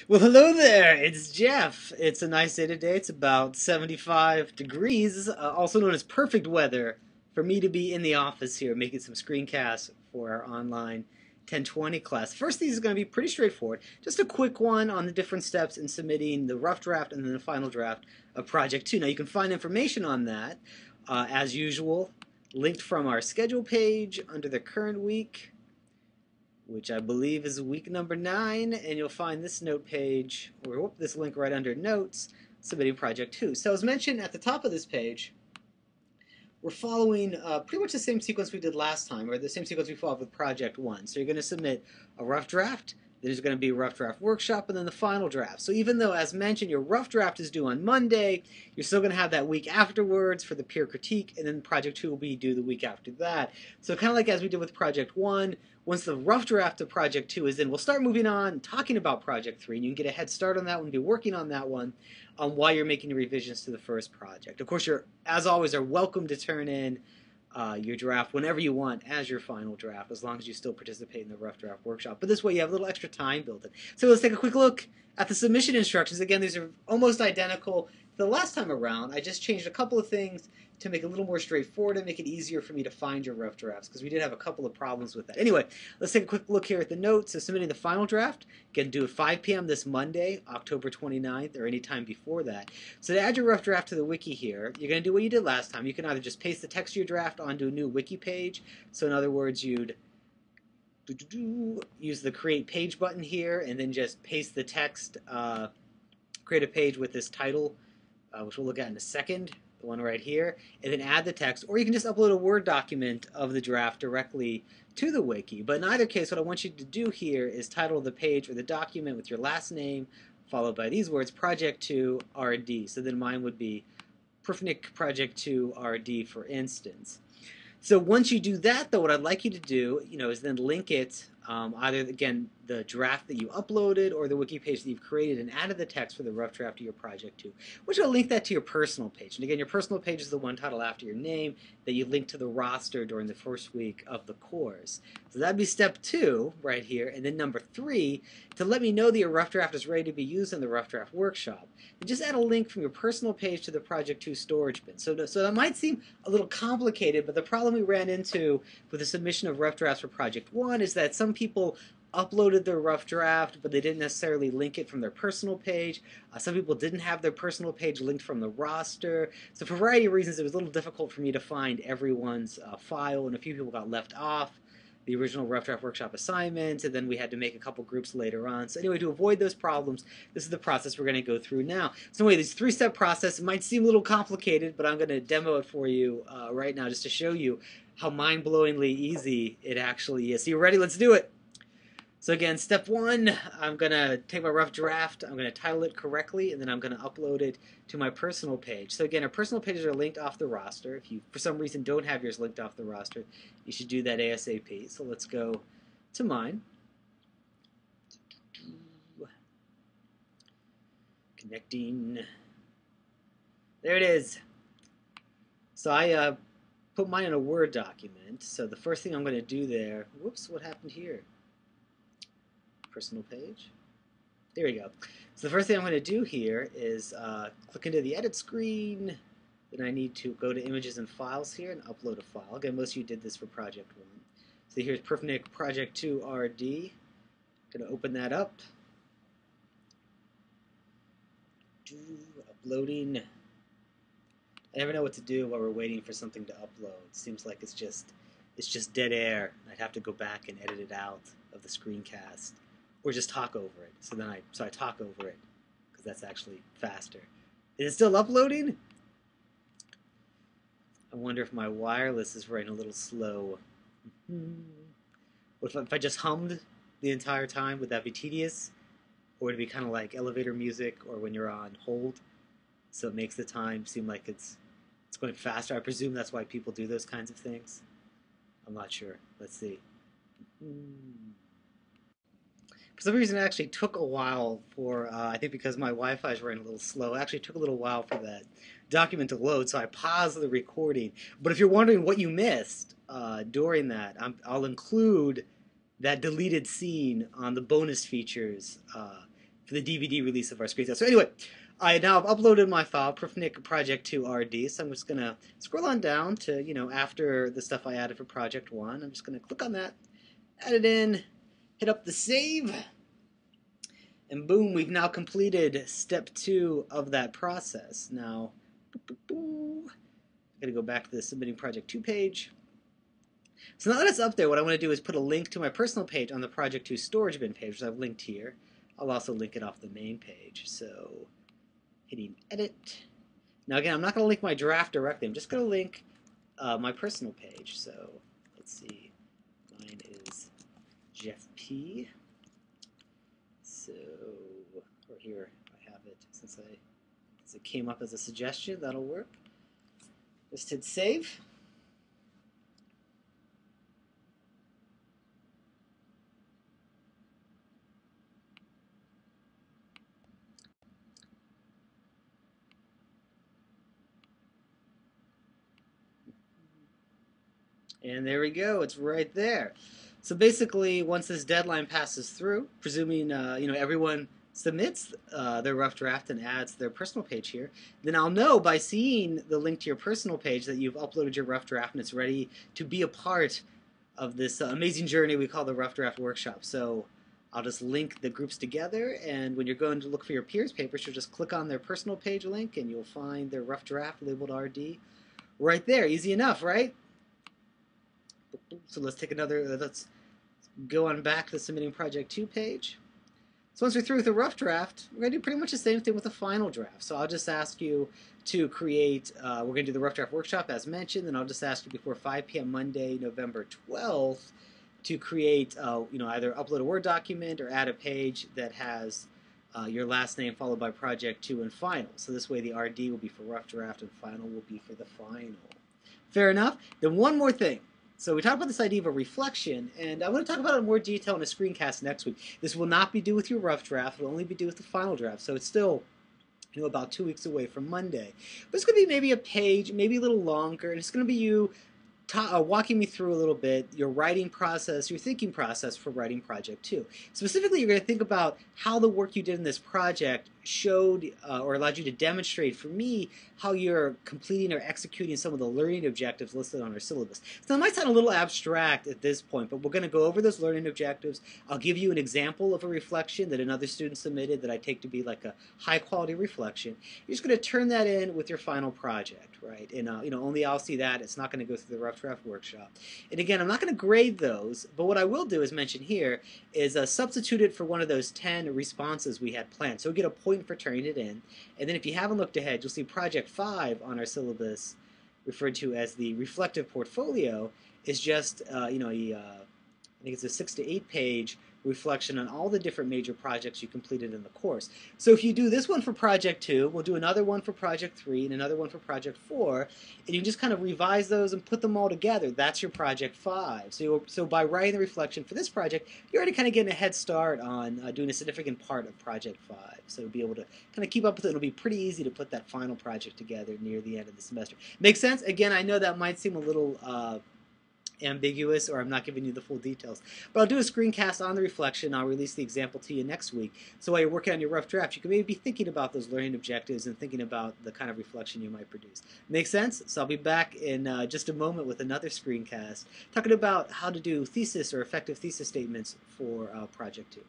Well, hello there. It's Jeff. It's a nice day today. It's about 75 degrees, also known as perfect weather, for me to be in the office here making some screencasts for our online 1020 class. First, these are going to be pretty straightforward. Just a quick one on the different steps in submitting the rough draft and then the final draft of Project 2. Now, you can find information on that, as usual, linked from our schedule page under the current week, which I believe is week number 9, and you'll find this note page, or this link right under Notes, submitting Project 2. So as mentioned at the top of this page, we're following pretty much the same sequence we did last time, or the same sequence we followed with Project 1. So you're going to submit a rough draft, there's going to be a rough draft workshop, and then the final draft. So even though, as mentioned, your rough draft is due on Monday, you're still going to have that week afterwards for the peer critique, and then Project 2 will be due the week after that. So kind of like as we did with Project 1, once the rough draft of Project 2 is in, we'll start moving on, talking about Project 3, and you can get a head start on that one, be working on that one while you're making revisions to the first project. Of course, you're, as always, are welcome to turn in your draft whenever you want as your final draft, as long as you still participate in the rough draft workshop. But this way you have a little extra time built in. So let's take a quick look at the submission instructions. Again, these are almost identical to the last time around. I just changed a couple of things to make it a little more straightforward and make it easier for me to find your rough drafts, because we did have a couple of problems with that. Anyway, let's take a quick look here at the notes. So submitting the final draft, you can do it 5 p.m. this Monday, October 29th, or any time before that. So to add your rough draft to the wiki here, you're going to do what you did last time. You can either just paste the text of your draft onto a new wiki page. So in other words, you'd use the create page button here and then just paste the text, create a page with this title, which we'll look at in a second, the one right here, and then add the text, or you can just upload a Word document of the draft directly to the wiki. But in either case, what I want you to do here is title the page or the document with your last name, followed by these words, Project 2 RD. So then mine would be Prufnik Project 2 RD, for instance. So once you do that, though, what I'd like you to do, is then link it, either, again, the draft that you uploaded or the wiki page that you've created and added the text for the rough draft of your project to. Which will link that to your personal page. And again, your personal page is the one titled after your name that you link to the roster during the first week of the course. So that'd be step 2 right here. And then number 3, to let me know that your rough draft is ready to be used in the rough draft workshop, and just add a link from your personal page to the Project 2 storage bin. So that might seem a little complicated, but the problem we ran into with the submission of rough drafts for Project 1 is that some people uploaded their rough draft, but they didn't necessarily link it from their personal page. Some people didn't have their personal page linked from the roster. So for a variety of reasons, it was a little difficult for me to find everyone's file, and a few people got left off the original rough draft workshop assignment, and then we had to make a couple groups later on. So anyway, to avoid those problems, this is the process we're going to go through now. So anyway, this 3-step process, it might seem a little complicated, but I'm going to demo it for you right now just to show you how mind-blowingly easy it actually is. So you ready? Let's do it. So again, step 1, I'm going to take my rough draft, I'm going to title it correctly, and then I'm going to upload it to my personal page. So again, our personal pages are linked off the roster. If you, for some reason, don't have yours linked off the roster, you should do that ASAP. So let's go to mine. Connecting. There it is. So I put mine in a Word document. So the first thing I'm going to do there, whoops, what happened here? Personal page. There we go. So the first thing I'm going to do here is click into the edit screen. Then I need to go to images and files here and upload a file. Again, most of you did this for Project 1. So here's Prufnik Project 2 RD. Going to open that up. Uploading. I never know what to do while we're waiting for something to upload. It seems like it's just dead air. I'd have to go back and edit it out of the screencast, or just talk over it. So I talk over it because that's actually faster. Is it still uploading? I wonder if my wireless is running a little slow. What if I just hummed the entire time? Would that be tedious? Or would it be kind of like elevator music, or when you're on hold, so it makes the time seem like it's going faster? I presume that's why people do those kinds of things. I'm not sure. Let's see. For some reason, it actually took a while for, I think because my Wi-Fi is running a little slow, it actually took a little while for that document to load, so I paused the recording. But if you're wondering what you missed during that, I'll include that deleted scene on the bonus features for the DVD release of our screencast. So anyway, I now have uploaded my file, Proofnik Project 2 RD, so I'm just going to scroll on down to, after the stuff I added for Project 1. I'm just going to click on that, add it in, hit up the save, and boom, we've now completed step 2 of that process. Now, I'm going to go back to the Submitting Project 2 page. So now that it's up there, what I want to do is put a link to my personal page on the Project 2 storage bin page, which I've linked here. I'll also link it off the main page. So, hitting edit. Now again, I'm not going to link my draft directly. I'm just going to link my personal page. So, let's see. Mine is Jeff P. So, or here I have it since it came up as a suggestion. That'll work. Just hit save. And there we go, it's right there. So basically, once this deadline passes through, presuming everyone submits their rough draft and adds their personal page here, then I'll know by seeing the link to your personal page that you've uploaded your rough draft and it's ready to be a part of this amazing journey we call the Rough Draft Workshop. So I'll just link the groups together, and when you're going to look for your peers' papers, you'll just click on their personal page link and you'll find their rough draft labeled RD right there. Easy enough, right? So let's go on back to the Submitting Project 2 page. So once we're through with the rough draft, we're going to do pretty much the same thing with the final draft. So I'll just ask you to create, we're going to do the rough draft workshop as mentioned, and I'll just ask you before 5 p.m. Monday, November 12th, to create, either upload a Word document or add a page that has your last name followed by Project 2 and final. So this way the RD will be for rough draft and final will be for the final. Fair enough? Then one more thing. So we talked about this idea of a reflection, and I want to talk about it in more detail in a screencast next week. This will not be due with your rough draft. It will only be due with the final draft. So it's still about 2 weeks away from Monday. But it's going to be maybe a page, maybe a little longer, and it's going to be you walking me through a little bit your writing process, your thinking process for writing Project 2. Specifically, you're going to think about how the work you did in this project showed or allowed you to demonstrate for me how you're completing or executing some of the learning objectives listed on our syllabus. So it might sound a little abstract at this point, but we're going to go over those learning objectives. I'll give you an example of a reflection that another student submitted that I take to be like a high quality reflection. You're just going to turn that in with your final project, right? And only I'll see that. It's not going to go through the rough draft workshop. And again, I'm not going to grade those, but what I will do, as mentioned here, is substitute it for one of those 10 responses we had planned. So we get a point for turning it in. And then if you haven't looked ahead, you'll see Project 5 on our syllabus, referred to as the reflective portfolio, is just I think it's a 6 to 8 page reflection on all the different major projects you completed in the course. So if you do this one for Project 2, we'll do another one for Project 3 and another one for Project 4, and you can just kind of revise those and put them all together. That's your Project 5. So by writing the reflection for this project, you're already kind of getting a head start on doing a significant part of Project 5. So you'll be able to kind of keep up with it. It'll be pretty easy to put that final project together near the end of the semester. Make sense? Again, I know that might seem a little ambiguous, or I'm not giving you the full details. But I'll do a screencast on the reflection. I'll release the example to you next week. So while you're working on your rough draft, you can maybe be thinking about those learning objectives and thinking about the kind of reflection you might produce. Make sense? So I'll be back in just a moment with another screencast talking about how to do thesis or effective thesis statements for Project 2.